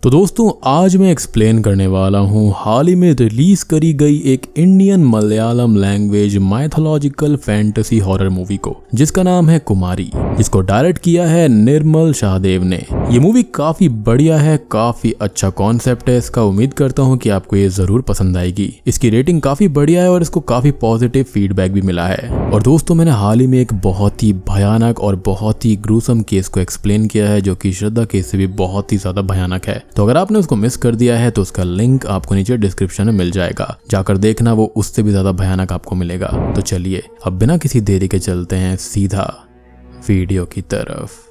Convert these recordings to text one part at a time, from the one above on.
तो दोस्तों आज मैं एक्सप्लेन करने वाला हूँ हाल ही में रिलीज करी गई एक Indian Malayalam language mythological fantasy horror movie को, जिसका नाम है कुमारी, जिसको डायरेक्ट किया है निर्मल शाहदेव ने। ये मूवी काफी बढ़िया है, काफी अच्छा कॉन्सेप्ट है इसका। उम्मीद करता हूँ कि आपको ये जरूर पसंद आएगी। इसकी रेटिंग काफी बढ़िया है और इसको काफी पॉजिटिव फीडबैक भी मिला है। और दोस्तों मैंने हाल ही में एक बहुत ही भयानक और बहुत ही ग्रूसम केस को एक्सप्लेन किया है, जो कि श्रद्धा केस से भी बहुत ही ज्यादा भयानक है। तो अगर आपने उसको मिस कर दिया है तो उसका लिंक आपको नीचे डिस्क्रिप्शन में मिल जाएगा, जाकर देखना, वो उससे भी ज्यादा भयानक आपको मिलेगा। तो चलिए अब बिना किसी देरी के चलते हैं सीधा वीडियो की तरफ।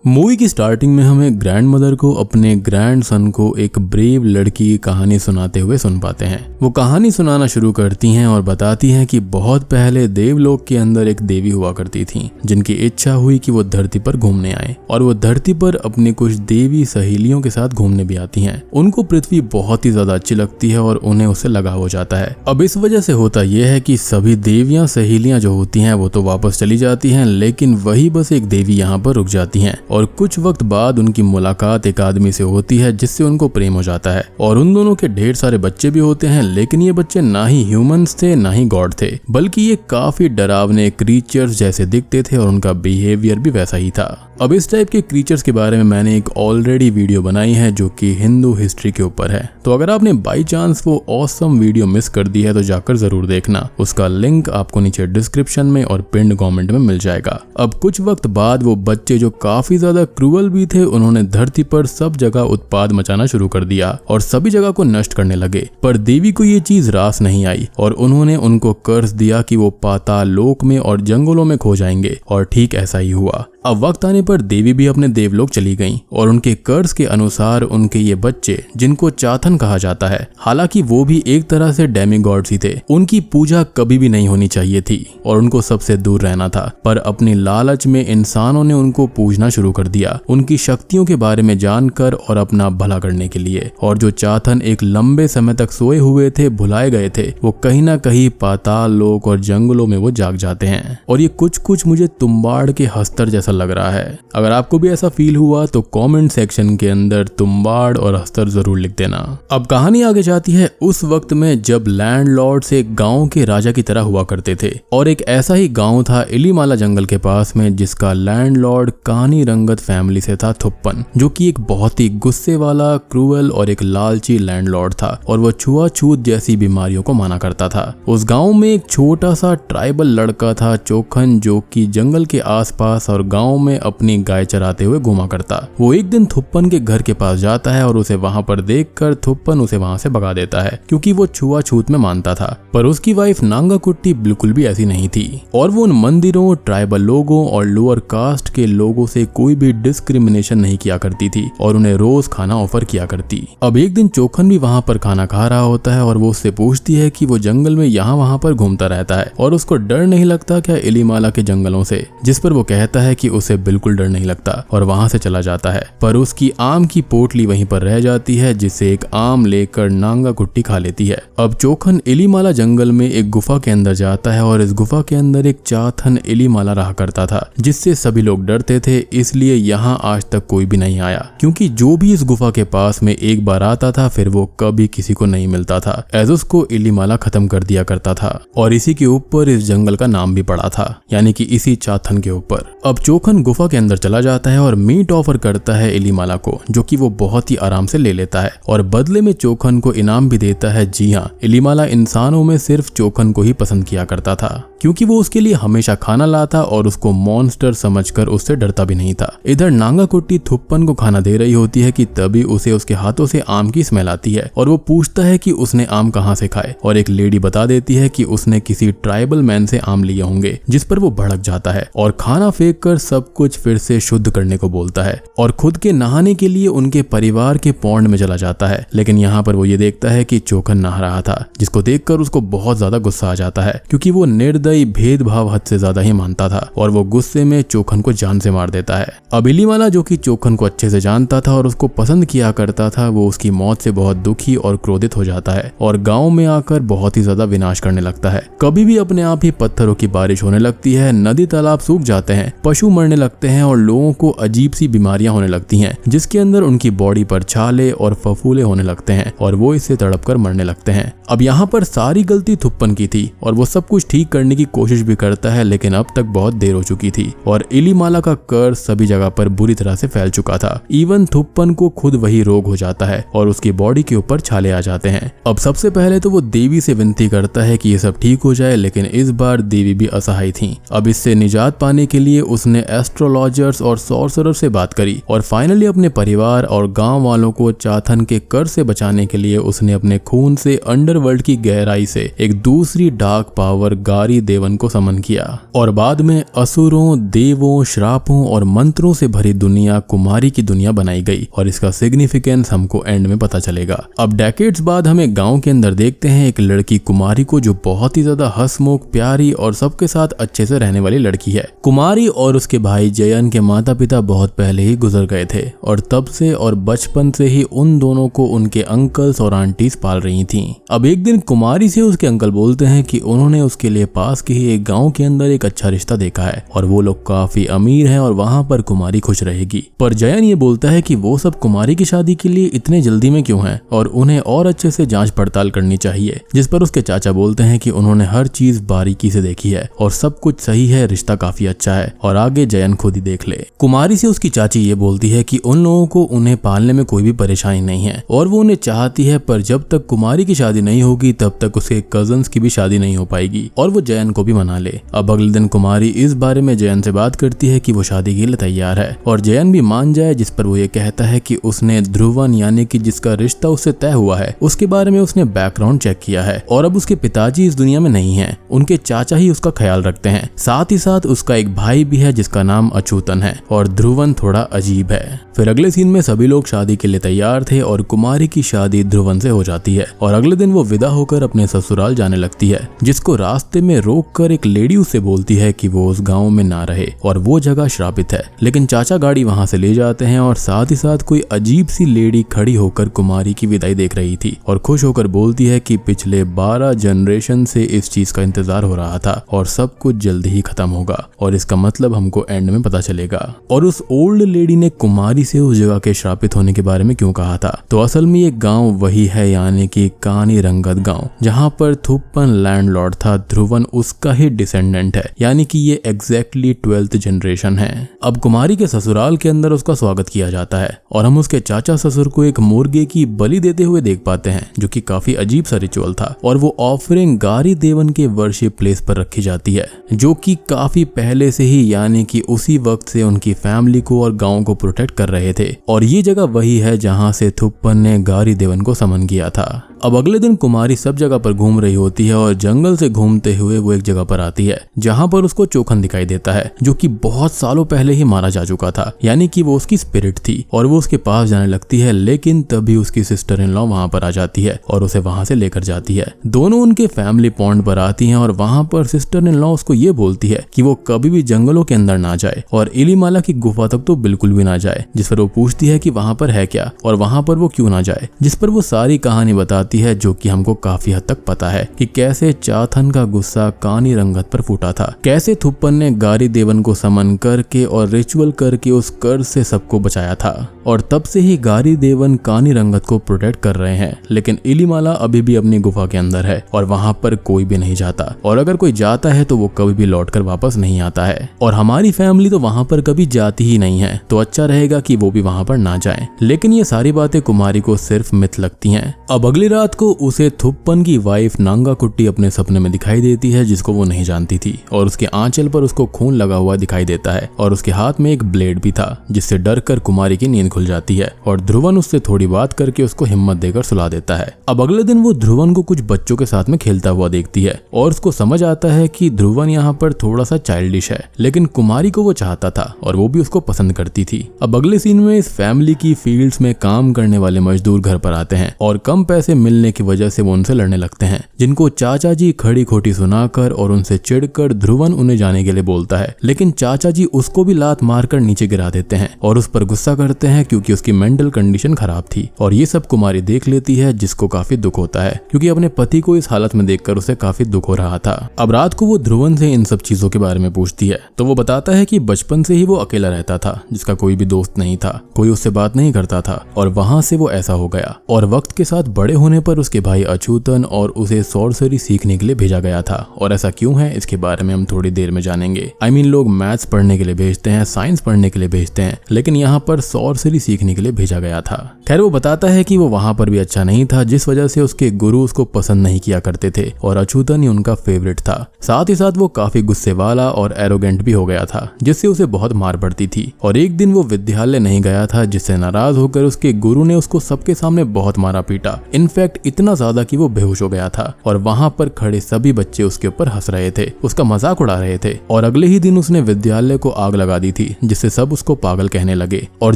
मूवी की स्टार्टिंग में हमें ग्रैंड मदर को अपने ग्रैंड सन को एक ब्रेव लड़की की कहानी सुनाते हुए सुन पाते हैं। वो कहानी सुनाना शुरू करती हैं और बताती हैं कि बहुत पहले देवलोक के अंदर एक देवी हुआ करती थी, जिनकी इच्छा हुई कि वो धरती पर घूमने आए, और वो धरती पर अपनी कुछ देवी सहेलियों के साथ घूमने भी आती हैं। उनको पृथ्वी बहुत ही ज्यादा अच्छी लगती है और उन्हें उससे लगाव हो जाता है। अब इस वजह से होता यह है कि सभी देवियां सहेलियां जो होती हैं वो तो वापस चली जाती हैं, लेकिन वही बस एक देवी यहाँ पर रुक जाती हैं। और कुछ वक्त बाद उनकी मुलाकात एक आदमी से होती है जिससे उनको प्रेम हो जाता है, और उन दोनों के ढेर सारे बच्चे भी होते हैं। लेकिन ये बच्चे ना ही ह्यूमंस थे ना ही गॉड थे, बल्कि ये काफी डरावने क्रीचर्स जैसे दिखते थे और उनका बिहेवियर भी वैसा ही था। अब इस टाइप के क्रीचर्स के बारे में मैंने एक ऑलरेडी वीडियो बनाई है जो कि हिंदू हिस्ट्री के ऊपर है। तो अगर आपने बाई चांस वो ऑसम वीडियो मिस कर दी है तो जाकर जरूर देखना, उसका लिंक आपको नीचे डिस्क्रिप्शन में और पिन्ड कमेंट में मिल जाएगा। अब कुछ वक्त बाद वो बच्चे जो काफी ज्यादा क्रूअल भी थे, उन्होंने धरती पर सब जगह उत्पाद मचाना शुरू कर दिया और सभी जगह को नष्ट करने लगे। पर देवी को ये चीज रास नहीं आई और उन्होंने उनको कर्ज दिया कि वो पाताल लोक में और जंगलों में खो जाएंगे, और ठीक ऐसा ही हुआ। अब वक्त आने पर देवी भी अपने देवलोक चली गईं और उनके कर्ज के अनुसार उनके ये बच्चे, जिनको चाथन कहा जाता है, हालांकि वो भी एक तरह से डेमीगॉड्स ही थे, उनकी पूजा कभी भी नहीं होनी चाहिए थी और उनको सबसे दूर रहना था। पर अपनी लालच में इंसानों ने उनको पूजना शुरू कर दिया, उनकी शक्तियों के बारे में जानकर और अपना भला करने के लिए। और जो चाथन एक लंबे समय तक सोए हुए थे, भुलाए गए थे, वो कहीं ना कहीं पाताल लोक और जंगलों में वो जाग जाते हैं। और ये कुछ मुझे तुम्बाड़ के हस्तर जैसा लग रहा है। अगर आपको भी ऐसा फील हुआ तो कमेंट सेक्शन के अंदर तुम्बाड़ और हस्तर जरूर लिख देना। अब कहानी आगे जाती है उस वक्त में जब लैंडलॉर्ड्स एक गांव के राजा की तरह हुआ करते थे, और एक ऐसा ही गांव था इलीमाला जंगल के पास में, जिसका लैंडलॉर्ड कहानी रंगत फैमिली से था थुप्पन, जो कि एक बहुत ही गुस्से वाला, क्रूअल और एक लालची लैंडलॉर्ड था, और वो छुआछूत जैसी बीमारियों को माना करता था। उस गांव में एक छोटा सा ट्राइबल लड़का था चोखन, जो कि जंगल के आसपास और गांव में अपनी गाय चराते हुए घूमा करता। वो एक दिन थुप्पन के घर के पास जाता है और उसे वहां पर देखकर थुप्पन उसे वहां से भगा देता है, क्योंकि वो छुआछूत में मानता था। पर उसकी वाइफ नांगा कुट्टी बिल्कुल भी ऐसी नहीं थी, और वो उन मंदिरों, ट्राइबल लोगों और लोअर कास्ट के लोगों से कोई भी डिस्क्रिमिनेशन नहीं किया करती थी और उन्हें रोज खाना ऑफर किया करती। अब एक दिन चोखन भी वहां पर खाना खा रहा होता है और वो उससे पूछती है कि वो जंगल में यहाँ वहां पर घूमता रहता है और उसको डर नहीं लगता क्या इलीमाला के जंगलों से, जिस पर वो कहता है कि उसे बिल्कुल डर नहीं लगता और वहां से चला जाता है। पर उसकी आम की पोटली वहीं पर रह जाती है, जिसे एक आम लेकर नांगा कुट्टी खा लेती है। अब चोखन इलीमाला जंगल में एक गुफा के अंदर जाता है और इस गुफा के अंदर एक चाथन इलीमाला रहा करता था, जिससे सभी लोग डरते थे। इसलिए यहाँ आज तक कोई भी नहीं आया, क्योंकि जो भी इस गुफा के पास में एक बार आता था फिर वो कभी किसी को नहीं मिलता था, एज उसको इलीमाला खत्म कर दिया करता था। और इसी के ऊपर इस जंगल का नाम भी पड़ा था, यानी कि इसी चाथन के ऊपर। अब चोखन गुफा के अंदर चला जाता है और मीट ऑफर करता है इलीमाला को, जो कि वो बहुत ही आराम से ले लेता है, और बदले में चोखन को इनाम भी देता है। जी हाँ, इलीमाला इंसानों में सिर्फ चोखन को ही पसंद किया करता था, क्योंकि वो उसके लिए हमेशा खाना लाता और उसको मॉन्स्टर समझकर उससे डरता भी नहीं था। इधर नांगा कुट्टी थुप्पन को खाना दे रही होती है कि तभी उसे उसके हाथों से आम की स्मेल आती है, और वो पूछता है कि उसने आम कहाँ से खाए, और एक लेडी बता देती है कि उसने किसी ट्राइबल मैन से आम लिए होंगे, जिस पर वो भड़क जाता है और खाना फेंक कर सब कुछ फिर से शुद्ध करने को बोलता है और खुद के नहाने के लिए उनके परिवार के पौंड में चला जाता है। लेकिन यहाँ पर वो ये देखता है कि चोखन नहा रहा था, जिसको देखकर उसको बहुत ज्यादा गुस्सा आ जाता है, क्योंकि वो निर्दयी भेदभाव हद से ज्यादा ही मानता था, और वो गुस्से में चोखन को जान से मार देता है। अब इलीमाला, जो कि चोखन को अच्छे से जानता था और उसको पसंद किया करता था, वो उसकी मौत से बहुत दुखी और क्रोधित हो जाता है और गाँव में आकर बहुत ही ज्यादा विनाश करने लगता है। कभी भी अपने आप ही पत्थरों की बारिश होने लगती है, नदी तालाब सूख जाते हैं, पशु मरने लगते हैं और लोगों को अजीब सी बीमारियां होने लगती हैं, जिसके अंदर उनकी बॉडी पर छाले और फफूले होने लगते हैं और वो इससे तड़प कर मरने लगते हैं। अब यहाँ पर सारी गलती थुप्पन की थी और वो सब कुछ ठीक करने की कोशिश भी करता है, लेकिन अब तक बहुत देर हो चुकी थी और इलीमाला का कर्ज सभी जगह पर बुरी तरह से फैल चुका था। इवन थुप्पन को खुद वही रोग हो जाता है और उसकी बॉडी के ऊपर छाले आ जाते हैं। अब सबसे पहले तो वो देवी से विनती करता है कि ये सब ठीक हो जाए, लेकिन इस बार देवी भी असहाय थी। अब इससे निजात पाने के लिए उसने एस्ट्रोलॉजर्स और सॉर्सरर से बात करी और फाइनली अपने परिवार और गांव वालों को चाथन के कर्ज से बचाने के लिए उसने अपने खून से अंडरवर्ल्ड की गहराई से एक दूसरी डार्क पावर गारी देवन को समन किया और बाद में असुरों, देवों, श्रापों और मंत्रों से भरी दुनिया कुमारी की दुनिया बनाई गई और इसका सिग्निफिकेंस हमको एंड में पता चलेगा। अब डेकेड्स बाद हमें गांव के अंदर देखते हैं एक लड़की कुमारी को, जो बहुत ही ज्यादा हंसमुख, प्यारी और सबके साथ अच्छे से रहने वाली लड़की है। कुमारी और उसके भाई जयन के माता पिता बहुत पहले ही गुजर गए थे और तब से और बचपन से ही उन दोनों को उनके अंकल्स और आंटीज पाल रही थीं। अब एक दिन कुमारी से उसके अंकल बोलते हैं कि उन्होंने उसके लिए पास के ही एक गांव के अंदर एक अच्छा रिश्ता देखा है और वो लोग काफी अमीर हैं और वहां पर कुमारी खुश रहेगी। पर जयन ये बोलता है कि वो सब कुमारी की शादी के लिए इतने जल्दी में क्यों हैं और उन्हें और अच्छे से जांच पड़ताल करनी चाहिए, जिस पर उसके चाचा बोलते हैं कि उन्होंने हर चीज बारीकी से देखी है और सब कुछ सही है, रिश्ता काफी अच्छा है और आगे जयन खुद ही देख ले। कुमारी से उसकी चाची ये बोलती है कि उन लोगों को उन्हें पालने में कोई भी परेशानी नहीं है और वो उन्हें चाहती है, पर जब तक कुमारी की शादी नहीं होगी तब तक उसके कजन्स की भी शादी नहीं हो पाएगी और वो जयन को भी मना ले। अब अगले दिन कुमारी इस बारे में जयन से बात करती है कि वो शादी के लिए तैयार है और जयन भी मान जाए, जिस पर वो ये कहता है कि उसने ध्रुवन यानी कि जिसका रिश्ता उससे तय हुआ है उसके बारे में उसने बैकग्राउंड चेक किया है और अब उसके पिताजी इस दुनिया में नहीं है, उनके चाचा ही उसका ख्याल रखते हैं। साथ ही साथ उसका एक भाई भी है जिसका नाम अछूतन है और ध्रुवन थोड़ा अजीब है। फिर अगले सीन में सभी लोग शादी के लिए तैयार थे और कुमारी की शादी ध्रुवन से हो जाती है और अगले दिन वो विदा होकर अपने ससुराल जाने लगती है, जिसको रास्ते में रोककर एक लेडी उससे बोलती है कि वो उस गांव में ना रहे और वो जगह श्रापित है। लेकिन चाचा गाड़ी वहां से ले जाते हैं और साथ ही साथ कोई अजीब सी लेडी खड़ी होकर कुमारी की विदाई देख रही थी और खुश होकर बोलती है कि पिछले 12 जनरेशन से इस चीज का इंतजार हो रहा था और सब कुछ जल्दी ही खत्म होगा और इसका मतलब हमको एंड में पता चलेगा। और उस ओल्ड लेडी ने कुमारी से उस जगह के श्रापित होने के बारे में क्यों कहा था, तो असल में ये गांव वही है, यानी कि कानी रंगत गांव, जहां पर थुप्पन लैंडलॉर्ड था। ध्रुवन उसका ही डिसेंडेंट है, यानी कि ये एग्जैक्टली 12th जनरेशन है। अब कुमारी के ससुराल के अंदर उसका स्वागत किया जाता है और हम उसके चाचा ससुर को एक मुर्गे की बलि देते हुए देख पाते हैं, जो कि काफी अजीब सा रिचुअल था और वो ऑफरिंग गारी देवन के वर्शिप प्लेस पर रखी जाती है, जो कि काफी पहले से ही, यानी कि उसी वक्त से उनकी फैमिली को और गांव को प्रोटेक्ट कर रहे थे और ये जगह वही है जहां से थुप्पन ने गारी देवन को समन किया था। अब अगले दिन कुमारी सब जगह पर घूम रही होती है और जंगल से घूमते हुए वो एक जगह पर आती है जहां पर उसको चोखन दिखाई देता है, जो कि बहुत सालों पहले ही मारा जा चुका था, यानी कि वो उसकी स्पिरिट थी और वो उसके पास जाने लगती है। लेकिन तभी उसकी सिस्टर इन लॉ वहां पर आ जाती है और उसे वहां से लेकर जाती है। दोनों उनके फैमिली पॉइंट पर आती हैं और वहां पर सिस्टर इन लॉ उसको ये बोलती है कि वो कभी भी जंगलों के अंदर ना जाए और इलीमाला की गुफा तक तो बिल्कुल भी ना जाए, जिस पर वो पूछती है कि वहां पर है क्या और वहां पर वो क्यों ना जाए, जिस पर वो सारी कहानी बताती है, जो कि हमको काफी हद तक पता है कि कैसे चाथन का गुस्सा कानी रंगत पर फूटा था, कैसे थुप्पन ने गारी देवन को समन करके और रिचुअल करके उस कर्ज से सबको बचाया था और तब से ही गारी देवन कानी रंगत को प्रोटेक्ट कर रहे हैं। लेकिन इलीमाला अभी भी अपनी गुफा के अंदर है और वहां पर कोई भी नहीं जाता और अगर कोई जाता है तो वो कभी भी लौटकर वापस नहीं आता है और हमारी फैमिली तो वहां पर कभी जाती ही नहीं है, तो अच्छा रहेगा कि वो भी वहां पर ना जाए। लेकिन ये सारी बातें कुमारी को सिर्फ मिथ लगती हैं। अब अगली रात को उसे थुप्पन की वाइफ नांगा कुट्टी अपने सपने में दिखाई देती है, जिसको वो नहीं जानती थी और उसके आंचल पर उसको खून लगा हुआ दिखाई देता है और उसके हाथ में एक ब्लेड भी था, जिससे डर कर कुमारी की नींद खुल जाती है और ध्रुवन उससे थोड़ी बात करके उसको हिम्मत देकर सुला देता है। अब अगले दिन वो ध्रुवन को कुछ बच्चों के साथ में खेलता हुआ देखती है और उसको समझ आता है कि ध्रुवन यहाँ पर थोड़ा सा चाइल्डिश है, लेकिन कुमारी को वो चाहता था और वो भी उसको पसंद करती थी। अब अगले सीन में इस फैमिली की फील्ड्स में काम करने वाले मजदूर घर पर आते हैं और कम पैसे मिलने की वजह से वो उनसे लड़ने लगते हैं, जिनको चाचा जी खड़ी खोटी सुनाकर और उनसे चिढ़कर ध्रुवन उन्हें जाने के लिए बोलता है, लेकिन चाचा जी उसको भी लात मारकर नीचे गिरा देते हैं और उस पर गुस्सा करते हैं हैं क्योंकि उसकी मेंटल कंडीशन खराब थी। और ये सब कुमारी देख लेती है, जिसको काफी दुख होता है क्योंकि अपने पति को इस हालत में देखकर उसे काफी दुख हो रहा था। अब रात को वो ध्रुवन से इन सब चीजों के बारे में पूछती है तो वो बताता है कि बचपन से ही वो अकेला रहता था, जिसका कोई भी दोस्त नहीं था, कोई उससे बात नहीं करता था और वहां से वो ऐसा हो गया। और वक्त के साथ बड़े होने पर उसके भाई अछूतन और उसे सॉर्सरी सीखने के लिए भेजा गया था। और ऐसा क्यों है इसके बारे में हम थोड़ी देर में जानेंगे। लोग मैथ्स पढ़ने के लिए भेजते हैं, साइंस पढ़ने के लिए भेजते हैं, लेकिन यहाँ पर सॉर्सरी सीखने के लिए भेजा गया था। खैर वो बताता है कि वो वहां पर भी अच्छा नहीं था, जिस वजह से उसके गुरु उसको पसंद नहीं किया करते थे और अछूतन ही उनका फेवरेट था। साथ ही साथ वो काफी गुस्से वाला और एरोगेंट भी हो गया था, जिससे उसे बहुत मार पड़ती थी। और एक दिन वो विद्यालय नहीं गया था, जिससे नाराज होकर उसके गुरु ने उसको सबके सामने बहुत मारा पीटा। इनफैक्ट इतना ज्यादा कि वो बेहोश हो गया था और वहां पर खड़े सभी बच्चे उसके ऊपर हंस रहे थे, उसका मजाक उड़ा रहे थे। और अगले ही दिन उसने विद्यालय को आग लगा दी थी, जिससे सब उसको पागल कहने लगे। और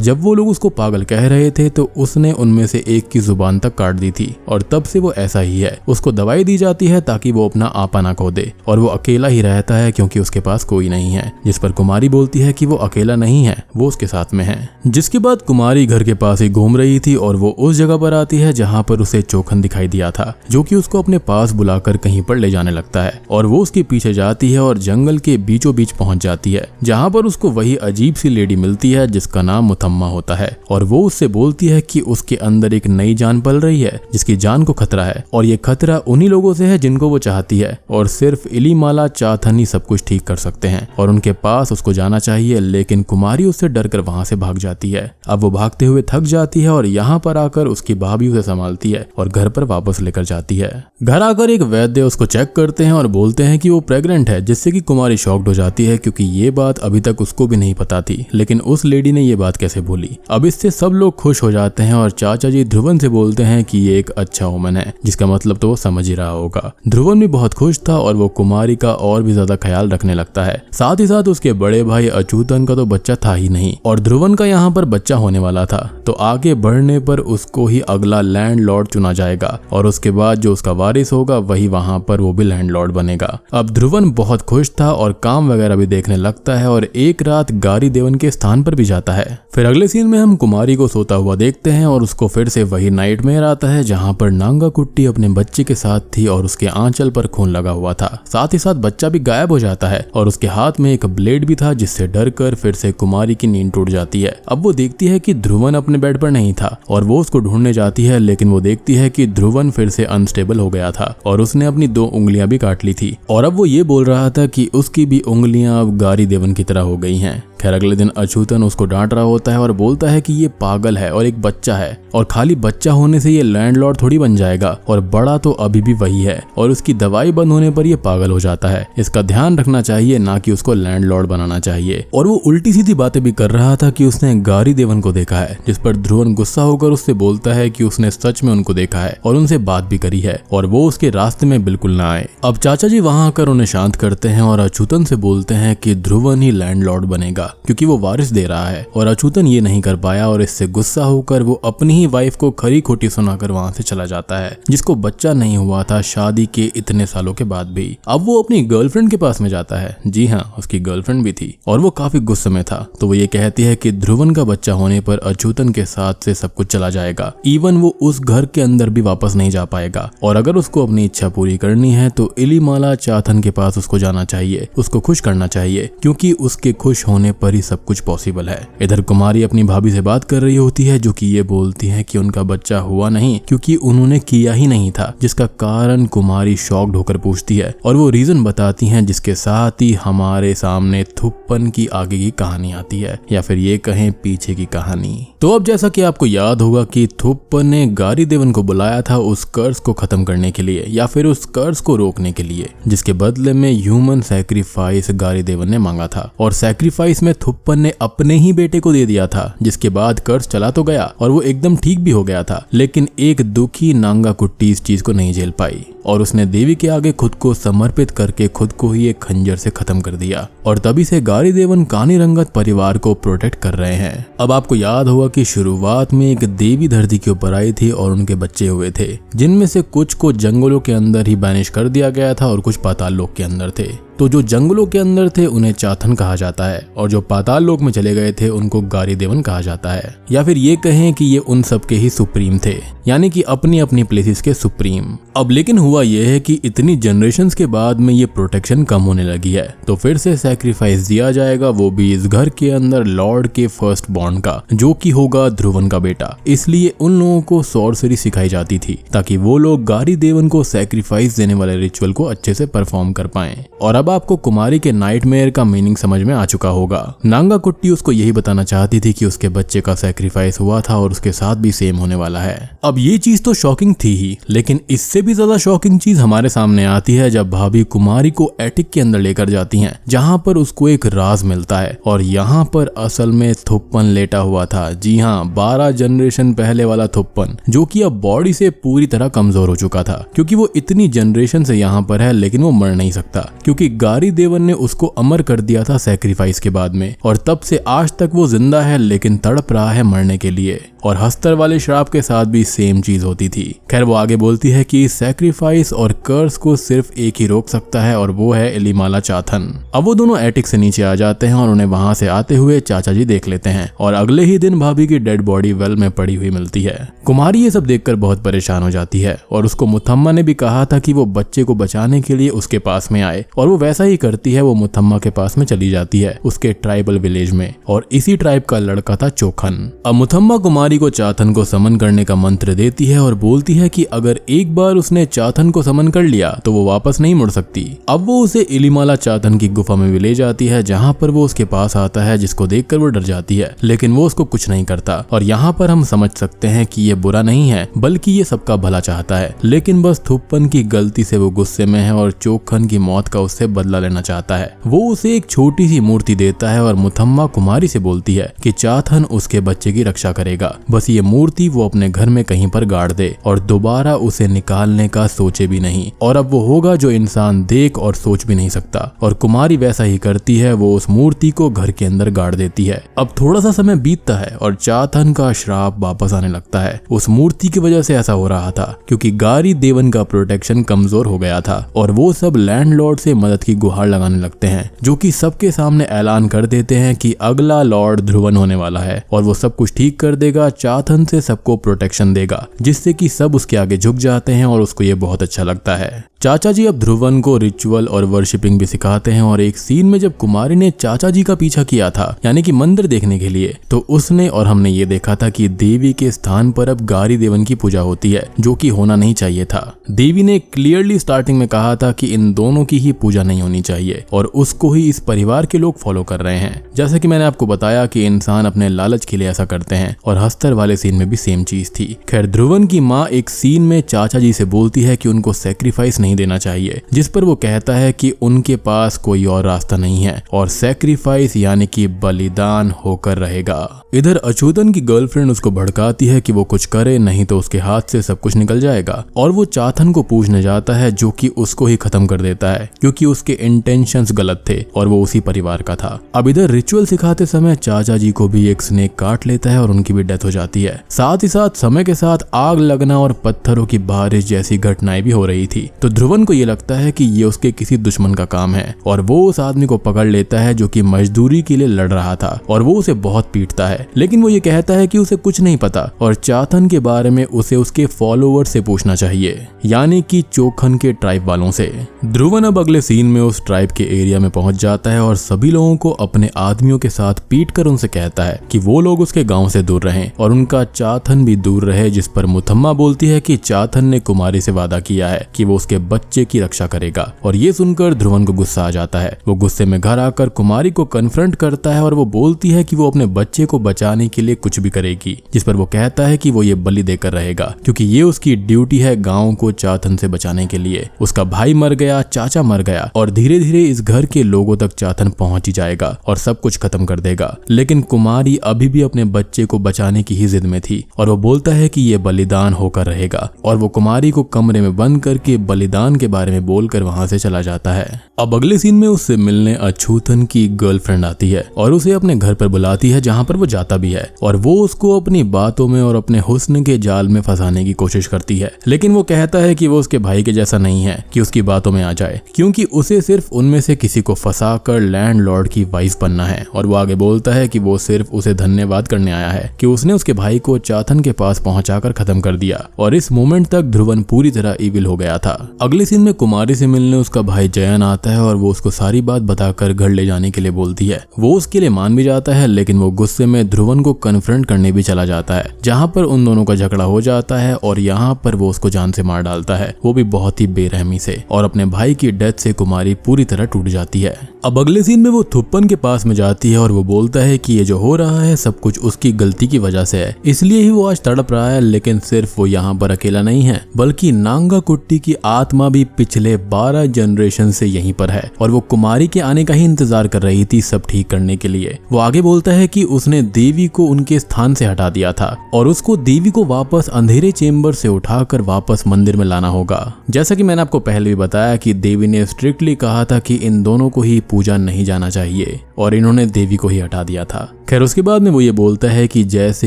जब वो लोग उसको पागल कह रहे थे तो उसने उनमें से एक की जुबान तक काट दी थी। और तब से वो ऐसा ही है। उसको दवाई दी जाती है ताकि वो अपना आपा ना खो दे और वो अकेला ही रहता है क्योंकि उसके पास कोई नहीं है। जिस पर कुमारी बोलती है कि वो अकेला नहीं है, वो उसके साथ में है। जिसके बाद कुमारी घर के पास ही घूम रही थी और वो उस जगह पर आती है जहाँ पर उसे चोखन दिखाई दिया था, जो कि उसको अपने पास बुलाकर कहीं पर ले जाने लगता है। और वो उसके पीछे जाती है और जंगल के बीचों बीच पहुंच जाती है, जहाँ पर उसको वही अजीब सी लेडी मिलती है जिसका नाम मुथम्मा होता है। और वो उससे बोलती है कि उसके अंदर एक नई जान पल रही है, जिसकी जान को खतरा है और ये खतरा उन्हीं लोगों से है जिनको वो चाहती है। और सिर्फ इलीमाला चाथन ही सब कुछ ठीक कर सकते हैं और उनके पास उसको जाना चाहिए। लेकिन कुमारी उससे डरकर वहां से भाग जाती है। अब वो भागते हुए थक जाती है और यहाँ पर आकर उसकी भाभी उसे संभालती है और घर पर वापस लेकर जाती है। घर आकर एक वैद्य उसको चेक करते हैं और बोलते हैं कि वो प्रेग्नेंट है, जिससे कि कुमारी शॉक्ड हो जाती है क्योंकि ये बात अभी तक उसको भी नहीं पता थी। लेकिन उस लेडी ने ये बात कैसे बोली। अब इससे सब लोग खुश हो जाते हैं और चाचा जी ध्रुवन से बोलते हैं कि ये एक अच्छा ओमन है, जिसका मतलब तो वो समझ ही रहा होगा। ध्रुवन भी बहुत खुश था और वो कुमारी का और भी ज्यादा ख्याल रखने लगता है। साथ ही साथ उसके बड़े भाई अछूतन का तो बच्चा था ही नहीं और ध्रुवन का यहाँ पर बच्चा होने वाला था, तो आगे बढ़ने पर उसको ही अगला लैंडलॉर्ड चुना जाएगा और उसके बाद जो उसका वारिस होगा वही वहां पर वो भी लैंडलॉर्ड बनेगा। अब ध्रुवन बहुत खुश था और काम वगैरह भी देखने लगता है और एक रात गारी देवन के स्थान पर भी जाता है। फिर अगले सीन में हम कुमारी को सोता हुआ देखते हैं और उसको फिर से वही नाइटमेयर आता है जहाँ पर नांगा कुट्टी अपने बच्चे के साथ थी और उसके आंचल पर खून लगा हुआ था। साथ ही साथ बच्चा भी गायब हो जाता है और उसके हाथ में एक ब्लेड भी था, जिससे डरकर फिर से कुमारी की नींद टूट जाती है। अब वो देखती है कि ध्रुवन अपने बेड पर नहीं था और वो उसको ढूंढने जाती है, लेकिन वो देखती है कि ध्रुवन फिर से अनस्टेबल हो गया था और उसने अपनी 2 उंगलियां भी काट ली थी। और अब वो ये बोल रहा था कि उसकी भी उंगलियां अब गारी देवन की तरह हो गई हैं। खैर अगले दिन अछूतन उसको डांट रहा होता है और बोलता है कि ये पागल है और एक बच्चा है और खाली बच्चा होने से ये लैंडलॉर्ड थोड़ी बन जाएगा और बड़ा तो अभी भी वही है और उसकी दवाई बंद होने पर ये पागल हो जाता है। इसका ध्यान रखना चाहिए, ना कि उसको लैंडलॉर्ड बनाना चाहिए। और वो उल्टी सीधी बातें भी कर रहा था कि उसने गारी देवन को देखा है, जिस पर ध्रुवन गुस्सा होकर उससे बोलता है कि उसने सच में उनको देखा है और उनसे बात भी करी है और वो उसके रास्ते में बिल्कुल ना आए। अब चाचा जी वहां आकर उन्हें शांत करते हैं और अछूतन से बोलते हैं कि ध्रुवन ही लैंडलॉर्ड बनेगा क्योंकि वो वारिस दे रहा है। और अछूतन ये नहीं कर पाया और इससे गुस्सा होकर वो अपनी ही वाइफ को खरी खोटी सुनाकर वहां से चला जाता है, जिसको बच्चा नहीं हुआ था शादी के इतने सालों के बाद भी। अब वो अपनी गर्लफ्रेंड के पास में जाता है। जी हाँ, उसकी गर्लफ्रेंड भी थी और वो काफी गुस्से में था। तो वो ये कहती है कि ध्रुवन का बच्चा होने पर अछूतन के साथ से सब कुछ चला जाएगा, इवन वो उस घर के अंदर भी वापस नहीं जा पाएगा। और अगर उसको अपनी इच्छा पूरी करनी है तो इलीमाला चाथन के पास उसको जाना चाहिए, उसको खुश करना चाहिए, क्योंकि उसके खुश होने पर ही सब कुछ पॉसिबल है। इधर कुमारी अपनी भाभी से बात कर रही होती है, जो कि ये बोलती है कि उनका बच्चा हुआ नहीं क्योंकि उन्होंने किया ही नहीं था, जिसका कारण कुमारी शॉक्ड होकर पूछती है और वो रीजन बताती हैं, जिसके साथ ही हमारे सामने थुप्पन की आगे की कहानी आती है, या फिर ये कहें पीछे की कहानी। तो अब जैसा कि आपको याद होगा कि थुप्पन ने गारी देवन को बुलाया था उस कर्ज को खत्म करने के लिए या फिर उस कर्ज को रोकने के लिए, जिसके बदले में ह्यूमन सैक्रिफाइस गारी देवन ने मांगा था। और सैक्रिफाइस में थुप्पन ने अपने ही बेटे को दे दिया था, जिसके बाद कर्ज चला तो गया और वो एकदम ठीक भी हो गया था। लेकिन एक दुखी नांगा कुट्टी इस चीज को नहीं झेल पाई और उसने देवी के आगे खुद को समर्पित करके खुद को ही एक खंजर से खत्म कर दिया। और तभी से गारी देवन कानी रंगत परिवार को प्रोटेक्ट कर रहे हैं। अब आपको याद होगा कि शुरुआत में एक देवी धरती के ऊपर आई थी और उनके बच्चे हुए थे, जिनमें से कुछ को जंगलों के अंदर ही बैनिश कर दिया गया था और कुछ पाताल लोक के अंदर थे। तो जो जंगलों के अंदर थे उन्हें चाथन कहा जाता है, और जो पाताल लोक में चले गए थे उनको गारी देवन कहा जाता है, या फिर ये कहें कि ये उन सब के ही सुप्रीम थे, यानी कि अपनी अपनी प्लेसेस के सुप्रीम। अब लेकिन हुआ यह है कि इतनी जनरेशंस के बाद में ये प्रोटेक्शन कम होने लगी है, तो फिर से सैक्रिफाइस दिया जाएगा, वो भी इस घर के अंदर लॉर्ड के फर्स्ट बॉर्न का, जो कि होगा ध्रुवन का बेटा। इसलिए उन लोगों को सॉर्सरी सिखाई जाती थी ताकि वो लोग गारी देवन को सैक्रिफाइस देने वाले रिचुअल को अच्छे से परफॉर्म कर पाएं। और अब आपको कुमारी के नाइटमेयर का मीनिंग समझ में आ चुका होगा। नांगा कुट्टी उसको यही बताना चाहती थी कि उसके बच्चे का सैक्रिफाइस हुआ था और उसके साथ भी सेम होने वाला है। अब ये चीज तो शॉकिंग थी ही, लेकिन इससे भी ज्यादा शॉकिंग चीज हमारे सामने आती है जब भाभी कुमारी को एटिक के अंदर लेकर जाती हैं, जहां पर उसको एक राज मिलता है, और यहाँ पर असल में थुप्पन लेटा हुआ था। जी हाँ, 12 जनरेशन पहले वाला थुप्पन, जो कि अब बॉडी से पूरी तरह कमजोर हो चुका था, क्योंकि वो इतनी जनरेशन से यहाँ पर है, लेकिन वो मर नहीं सकता, क्योंकि गारी देवन ने उसको अमर कर दिया था सैक्रिफाइस के बाद में, और तब से आज तक वो जिंदा है, लेकिन तड़प रहा है मरने के लिए। और हस्तर वाले श्राप के साथ भी सेम चीज होती थी। खैर, वो आगे बोलती है कि सैक्रिफाइस और कर्स को सिर्फ एक ही रोक सकता है, और वो है इलीमाला चाथन। अब वो दोनों एटिक से नीचे आ जाते हैं और उन्हें वहां से आते हुए चाचा जी देख लेते हैं, और अगले ही दिन भाभी की डेड बॉडी वेल में पड़ी हुई मिलती है। कुमारी ये सब देखकर बहुत परेशान हो जाती है, और उसको मुथम्मा ने भी कहा था कि वो बच्चे को बचाने के लिए उसके पास में आए, और वो वैसा ही करती है। वो मुथम्मा के पास में चली जाती है, उसके ट्राइबल विलेज में, और इसी ट्राइब का लड़का था चोखन। अब मुथम्मा कुमारी को चाथन को समन करने का मंत्र देती है और बोलती है कि अगर एक बार उसने चाथन को समन कर लिया तो वो वापस नहीं मुड़ सकती। अब वो उसे इलीमाला चाथन की गुफा में भी ले जाती है, जहाँ पर वो उसके पास आता है, जिसको देखकर वो डर जाती है, लेकिन वो उसको कुछ नहीं करता। और यहाँ पर हम समझ सकते हैं कि ये बुरा नहीं है, बल्कि ये सबका भला चाहता है, लेकिन बस थुप्पन की गलती से वो गुस्से में है और चोखन की मौत का उससे बदला लेना चाहता है। वो उसे एक छोटी सी मूर्ति देता है और मुथम्मा कुमारी से बोलती है कि चाथन उसके बच्चे की रक्षा करेगा, बस ये मूर्ति वो अपने घर में कहीं पर गाड़ दे और दोबारा उसे निकालने का सोचे भी नहीं। और अब वो होगा जो इंसान देख और सोच भी नहीं सकता, और कुमारी वैसा ही करती है, वो उस मूर्ति को घर के अंदर गाड़ देती है। अब थोड़ा सा समय बीतता है और चाथन का श्राप वापस आने लगता है। उस मूर्ति की वजह से ऐसा हो रहा था क्योंकि गारी देवन का प्रोटेक्शन कमजोर हो गया था, और वो सब लैंडलॉर्ड से मदद की गुहार लगाने लगते हैं, जो कि सबके सामने ऐलान कर देते हैं कि अगला लॉर्ड ध्रुवन होने वाला है और वो सब कुछ ठीक कर देगा, चाथन से सबको प्रोटेक्शन देगा, जिससे कि सब उसके आगे झुक जाते हैं और उसको ये बहुत अच्छा लगता है। चाचा जी अब ध्रुवन को रिचुअल और वर्शिपिंग भी सिखाते हैं, और एक सीन में जब कुमारी ने चाचा जी का पीछा किया था, यानी कि मंदिर देखने के लिए, तो उसने और हमने ये देखा था कि देवी के स्थान पर अब गारी देवन की पूजा होती है, जो कि होना नहीं चाहिए था। देवी ने क्लियरली स्टार्टिंग में कहा था कि इन दोनों की ही पूजा नहीं होनी चाहिए, और उसको ही इस परिवार के लोग फॉलो कर रहे हैं। जैसा कि मैंने आपको बताया कि इंसान अपने लालच के लिए ऐसा करते हैं, और हस्तर वाले सीन में भी सेम चीज थी। खैर, ध्रुवन की माँ एक सीन में चाचा जी से बोलती है कि उनको सैक्रिफाइस नहीं देना चाहिए, जिस पर वो कहता है कि उनके पास कोई और रास्ता नहीं है और सैक्रिफाइस यानी कि बलिदान होकर रहेगा। इधर अछूतन की गर्लफ्रेंड उसको भड़काती है कि वो कुछ करे, नहीं तो उसके हाथ से सब कुछ निकल जाएगा, और वो चाथन को पूछने जाता है, जो कि उसको ही खत्म कर देता है क्योंकि उसके इंटेंशंस गलत थे और वो उसी परिवार का था। अब इधर रिचुअल सिखाते समय चाचा जी को भी एक स्नेक काट लेता है और उनकी भी डेथ हो जाती है। साथ ही साथ समय के साथ आग लगना और पत्थरों की बारिश जैसी घटनाएं भी हो रही थी, तो ध्रुवन को ये लगता है कि ये उसके किसी दुश्मन का काम है, और वो उस आदमी को पकड़ लेता है जो कि मजदूरी के लिए लड़ रहा था, और वो उसे बहुत पीटता है, लेकिन वो ये कहता है कि उसे कुछ नहीं पता और चाथन के बारे में उसे उसके फॉलोअर से पूछना चाहिए, यानी कि चोखन के ट्राइब वालों से। ध्रुवन अब अगले सीन में उस ट्राइब के एरिया में पहुंच जाता है और सभी लोगों को अपने आदमियों के साथ पीट कर उनसे कहता है कि वो लोग उसके गांव से दूर रहें और उनका चाथन भी दूर रहे, जिस पर मुथम्मा बोलती है कि चाथन ने कुमारी से वादा किया है कि वो उसके बच्चे की रक्षा करेगा। और ये सुनकर ध्रुवन को गुस्सा आ जाता है। वो गुस्से में घर आकर कुमारी को कन्फ्रंट करता है और वो बोलती है कि वो अपने बच्चे को बचाने के लिए कुछ भी करेगी, जिस पर वो कहता है कि वो ये बलि देकर रहेगा क्योंकि ये उसकी ड्यूटी है गांव को चाथन से बचाने के लिए। उसका भाई मर गया, चाचा मर गया, और धीरे धीरे इस घर के लोगों तक चाथन पहुंच ही जाएगा और सब कुछ खत्म कर देगा। लेकिन कुमारी अभी भी अपने बच्चे को बचाने की ही जिद में थी और वो बोलता है कि ये बलिदान होकर रहेगा, और वो कुमारी को कमरे में बंद करके बलिदान के बारे में बोलकर वहां से चला जाता है। अब अगले सीन में उससे मिलने अछूतन की गर्लफ्रेंड आती है और उसे अपने घर पर बुलाती है, जहाँ पर वो जाता भी है और वो उसको अपनी बातों में और अपने हुस्न के जाल में फंसाने की कोशिश करती है। लेकिन वो कहता है कि वो उसके भाई के जैसा नहीं है कि उसकी बातों में आ जाए, क्योंकि उसे सिर्फ उनमें से किसी को फंसाकर लैंडलॉर्ड की वाइफ बनना है। और वो आगे बोलता है कि वो सिर्फ उसे धन्यवाद करने आया है कि उसने उसके भाई को चाथन के पास पहुंचाकर खत्म कर दिया। और इस मोमेंट तक ध्रुवन पूरी तरह इविल हो गया था। अगले सीन में कुमारी से मिलने उसका भाई जयन आता है और वो उसको सारी बात बताकर घर ले जाने के लिए बोलती है। वो उसके लिए मान भी जाता है, लेकिन वो गुस्से में ध्रुवन को कन्फ्रंट करने भी चला जाता है, जहाँ पर उन दोनों का झगड़ा हो जाता है और यहाँ पर वो उसको जान से मार डालता है, वो भी बहुत ही बेरहमी से। और अपने भाई की डेथ से कुमारी पूरी तरह टूट जाती है। अब अगले सीन में वो थुप्पन के पास में जाती है और वो बोलता है कि ये जो हो रहा है सब कुछ उसकी गलती की वजह से है, इसलिए ही वो आज तड़प रहा है। लेकिन सिर्फ वो यहाँ पर अकेला नहीं है, बल्कि नांगा कुट्टी की आत्मा भी पिछले 12 जनरेशन से यहीं पर है और वो कुमारी के आने का ही इंतजार कर रही थी सब ठीक करने के लिए। वो आगे बोलता है कि उसने देवी को उनके स्थान से हटा दिया था और उसको देवी को वापस अंधेरे चेंबर से उठाकर वापस मंदिर में लाना होगा। जैसा कि मैंने आपको पहले भी बताया कि देवी ने स्ट्रिक्टली कहा था कि इन दोनों को ही पूजा नहीं जाना चाहिए और इन्होंने देवी को ही हटा दिया था। खैर उसके बाद में वो ये बोलता है कि जैसे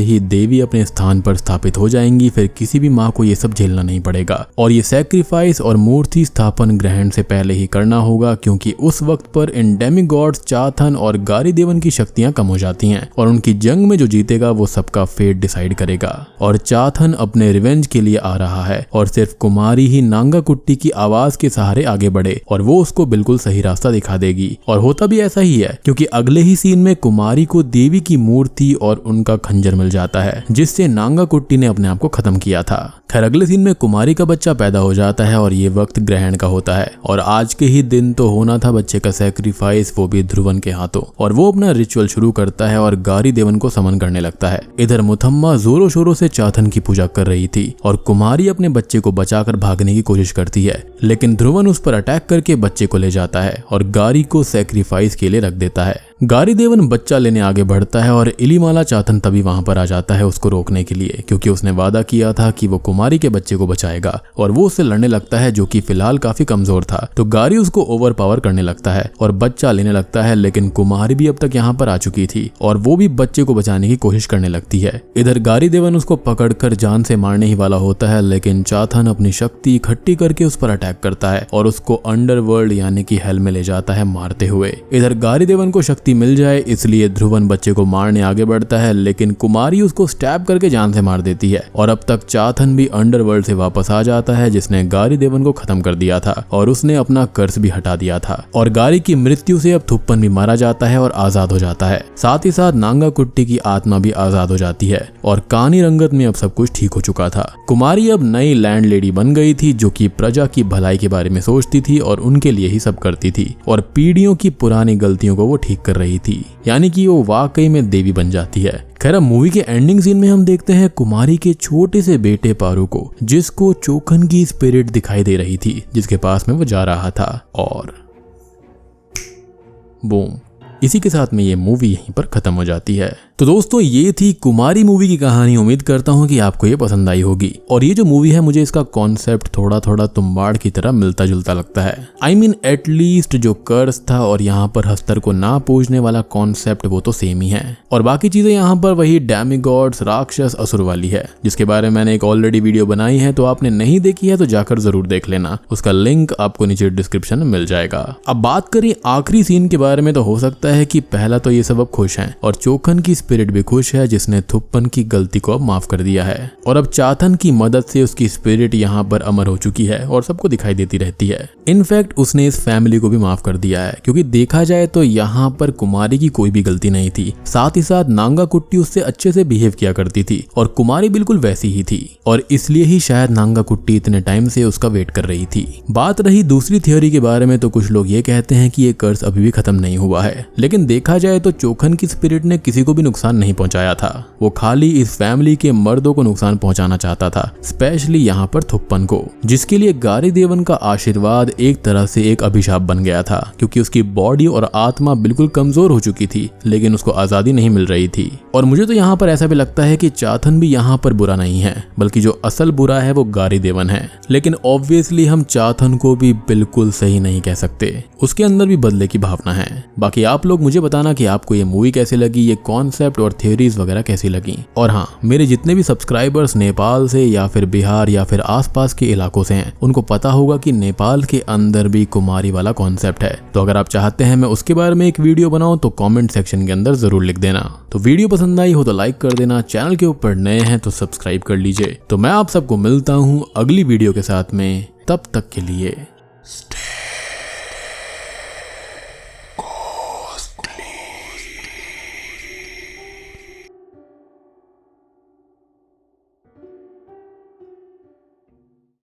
ही देवी अपने स्थान पर स्थापित हो जाएंगी फिर किसी भी माँ को ये सब झेलना नहीं पड़ेगा और ये सैक्रिफाइस और मूर्ति स्थापन ग्रहण से पहले ही करना होगा, क्योंकि उस वक्त पर इन डेमिगॉड्स चाथन और गारी देवन की शक्तियां कम हो जाती हैं और उनकी जंग में जो जीतेगा वो सबका फेट डिसाइड करेगा। और चाथन अपने रिवेंज के लिए आ रहा है और सिर्फ कुमारी ही नांगा कुट्टी की आवाज के सहारे आगे बढ़े और वो उसको बिल्कुल सही रास्ता दिखा देगी। और होता भी ऐसा ही है, क्योंकि अगले ही सीन में कुमारी को देवी की मूर्ति और उनका खंजर मिल जाता है, जिससे नांगा कुट्टी ने अपने आप को खत्म किया था। खैर अगले सीन में कुमारी का बच्चा पैदा हो जाता है और ये वक्त ग्रहण का होता है और आज के ही दिन तो होना था बच्चे का सैक्रिफाइस, वो भी ध्रुवन के हाथों। और वो अपना रिचुअल शुरू करता है और गारी देवन को समन करने लगता है। इधर मुथम्मा जोरों शोरों से चाथन की पूजा कर रही थी और कुमारी अपने बच्चे को बचाकर भागने की कोशिश करती है, लेकिन ध्रुवन उस पर अटैक करके बच्चे को ले जाता है और गारी को सैक्रिफाइस के लिए रख देता है। गारी देवन बच्चा लेने आगे बढ़ता है और इलीमाला चाथन तभी वहां पर आ जाता है उसको रोकने के लिए, क्योंकि उसने वादा किया था कि वो कुमारी के बच्चे को बचाएगा और वो उससे लड़ने लगता है जो कि फिलहाल काफी कमजोर था। तो गारी उसको ओवर पावर करने लगता है और बच्चा लेने लगता है, लेकिन कुमारी भी अब तक यहाँ पर आ चुकी थी और वो भी बच्चे को बचाने की कोशिश करने लगती है। इधर गारी देवन उसको पकड़कर जान से मारने ही वाला होता है, लेकिन चाथन अपनी शक्ति इकट्ठी करके उस पर अटैक करता है और उसको अंडरवर्ल्ड यानी कि हेल में ले जाता है मारते हुए। इधर गारी देवन को शक्ति मिल जाए इसलिए ध्रुवन बच्चे को मारने आगे बढ़ता है, लेकिन कुमारी उसको स्टैब करके जान से मार देती है और अब तक चाथन भी अंडरवर्ल्ड से वापस आ जाता है, जिसने गारी देवन को खत्म कर दिया था और उसने अपना कर्ज भी हटा दिया था। और गारी की मृत्यु से अब थुप्पन भी मारा जाता है और आजाद हो जाता है। साथ ही साथ नांगा कुट्टी की आत्मा भी आजाद हो जाती है और कानी रंगत में अब सब कुछ ठीक हो चुका था। कुमारी अब नई लैंड लेडी बन गई थी जो कि प्रजा की भलाई के बारे में सोचती थी और उनके लिए ही सब करती थी और पीढ़ियों की पुरानी गलतियों को वो ठीक कर रही थी, यानी कि वो वाकई में देवी बन जाती है। खैर अब मूवी के एंडिंग सीन में हम देखते हैं कुमारी के छोटे से बेटे पारू को, जिसको चोखन की स्पिरिट दिखाई दे रही थी जिसके पास में वो जा रहा था। और बूम, इसी के साथ में ये मूवी यहीं पर खत्म हो जाती है। तो दोस्तों ये थी कुमारी मूवी की कहानी। उम्मीद करता हूँ कि आपको ये पसंद आई होगी। और ये जो मूवी है मुझे इसका कॉन्सेप्ट थोड़ा थोड़ा तुम्बाड़ की तरह मिलता जुलता लगता है। आई मीन एटलीस्ट जो कर्स था और यहाँ पर हस्तर को ना पूजने वाला कॉन्सेप्ट वो तो सेम ही है और बाकी चीजें यहाँ पर वही डेमिगॉड्स, राक्षस, असुर वाली है, जिसके बारे में मैंने एक ऑलरेडी वीडियो बनाई है, तो आपने नहीं देखी है तो जाकर जरूर देख लेना। उसका लिंक आपको नीचे डिस्क्रिप्शन में मिल जाएगा। अब बात करें आखिरी सीन के बारे में, तो हो सकता है कि पहला तो ये सब अब खुश हैं और चोखन की स्पिरिट भी खुश है जिसने थुप्पन की गलती को अब माफ कर दिया है और अब चाथन की मदद से उसकी स्पिरिट यहाँ पर अमर हो चुकी है और सबको दिखाई देती रहती है। इनफैक्ट उसने इस फैमिली को भी माफ कर दिया है, क्योंकि देखा जाए तो यहाँ पर कुमारी की कोई भी गलती नहीं थी। साथ ही साथ नांगा कुट्टी उससे अच्छे से बिहेव किया करती थी और कुमारी बिल्कुल वैसी ही थी और इसलिए ही शायद नांगा कुट्टी इतने टाइम से उसका वेट कर रही थी। बात रही दूसरी थ्योरी के बारे में, तो कुछ लोग ये कहते हैं कि ये कर्ज अभी भी खत्म नहीं हुआ है, लेकिन देखा जाए तो चोखन की स्पिरिट ने किसी को भी नुकसान नहीं पहुंचाया था। वो खाली इस फैमिली के मर्दों को नुकसान पहुंचाना चाहता था, स्पेशली यहाँ पर थुप्पन को, जिसके लिए गारी देवन का आशीर्वाद एक तरह से एक अभिशाप बन गया था, क्योंकि उसकी बॉडी और आत्मा बिल्कुल कमजोर हो चुकी थी लेकिन उसको आजादी नहीं मिल रही थी। और मुझे तो यहाँ पर ऐसा भी लगता है कि चाथन भी यहाँ पर बुरा नहीं है, बल्कि जो असल बुरा है वो गारी देवन है। लेकिन ऑब्वियसली हम चाथन को भी बिल्कुल सही नहीं कह सकते, उसके अंदर भी बदले की भावना है। बाकी आप लोग मुझे बताना कि आपको ये मूवी कैसी लगी, ये कॉन्सेप्ट और थ्योरीज वगैरह कैसी लगी। और हाँ, मेरे जितने भी सब्सक्राइबर्स नेपाल से या फिर बिहार या फिर आसपास के इलाकों से हैं, उनको पता होगा कि नेपाल के अंदर भी कुमारी वाला कॉन्सेप्ट है। तो अगर आप चाहते हैं मैं उसके बारे में एक वीडियो बनाऊं तो कमेंट सेक्शन के अंदर जरूर लिख देना। तो वीडियो पसंद आई हो तो लाइक कर देना, चैनल के ऊपर नए हैं तो सब्सक्राइब कर लीजिए। तो मैं आप सबको मिलता हूँ अगली वीडियो के साथ में, तब तक के लिए